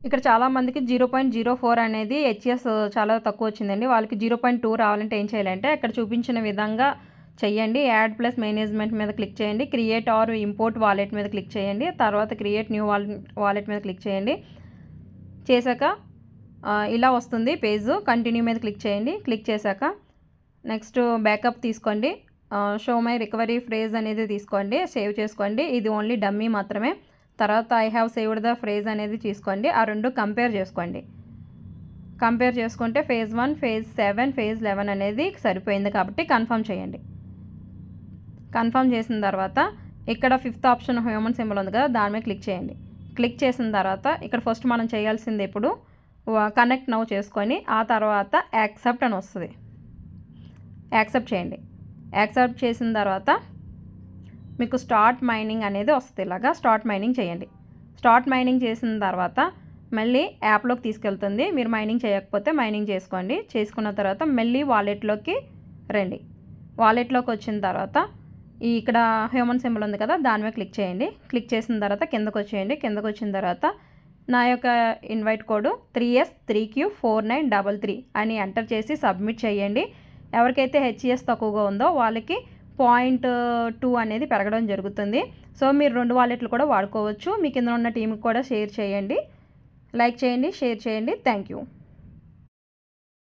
ఇక్కడ చాలామందికి 0.04 అనేది హెచ్ఎస్ చాలా తక్కువ వచ్చిందండి. వాళ్ళకి 0.2 రావాలంటే ఏం చేయాలంటే ఇక్కడ చూపించిన విధంగా చెయ్యండి. యాడ్ ప్లస్ మేనేజ్మెంట్ మీద క్లిక్ చేయండి. క్రియేట్ ఆర్ ఇంపోర్ట్ వాలెట్ మీద క్లిక్ చేయండి. తర్వాత క్రియేట్ న్యూ వాలెట్ మీద క్లిక్ చేయండి. చేశాక ఇలా వస్తుంది పేజ్. కంటిన్యూ మీద క్లిక్ చేయండి. క్లిక్ చేశాక నెక్స్ట్ బ్యాకప్ తీసుకోండి. షో మై రికవరీ ఫ్రేజ్ అనేది తీసుకోండి, సేవ్ చేసుకోండి. ఇది ఓన్లీ డమ్మీ మాత్రమే. తర్వాత I have saved the phrase అనేది తీసుకోండి. ఆ రెండు కంపేర్ చేసుకోండి. కంపేర్ చేసుకుంటే ఫేజ్ 1, ఫేజ్ 7, ఫేజ్ 11 అనేది సరిపోయింది కాబట్టి కన్ఫర్మ్ చేయండి. కన్ఫర్మ్ చేసిన తర్వాత ఇక్కడ 5th ఆప్షన్ హ్యూమన్ సింబల్ ఉంది కదా, దాని మీద క్లిక్ చేయండి. క్లిక్ చేసిన తర్వాత ఇక్కడ ఫస్ట్ మనం చేయాల్సింది ఇప్పుడు కనెక్ట్ నౌ చేసుకొని ఆ తర్వాత యాక్సెప్ట్ అని వస్తుంది. యాక్సెప్ట్ చేయండి. యాక్సెప్ట్ చేసిన తర్వాత మీకు స్టార్ట్ మైనింగ్ అనేది వస్తుంది. ఇలాగా స్టార్ట్ మైనింగ్ చేయండి. స్టార్ట్ మైనింగ్ చేసిన తర్వాత మళ్ళీ యాప్లోకి తీసుకెళ్తుంది. మీరు మైనింగ్ చేయకపోతే మైనింగ్ చేసుకోండి. చేసుకున్న తర్వాత మళ్ళీ వాలెట్లోకి రండి. వాలెట్లోకి వచ్చిన తర్వాత ఇక్కడ హ్యూమన్ సింబల్ ఉంది కదా, దాని మీద క్లిక్ చేయండి. క్లిక్ చేసిన తర్వాత కిందకు వచ్చేయండి. కిందకు వచ్చిన తర్వాత నా యొక్క ఇన్వైట్ కోడ్ 3S3Q4933 అని ఎంటర్ చేసి సబ్మిట్ చేయండి. ఎవరికైతే హెచ్ఈఎస్ తక్కువగా ఉందో వాళ్ళకి 0.2 అనేది పెరగడం జరుగుతుంది. సో మీరు 2 వాలెట్లు కూడా వాడుకోవచ్చు. మీ కింద ఉన్న టీంకి కూడా షేర్ చేయండి. లైక్ చేయండి, షేర్ చేయండి. Thank you.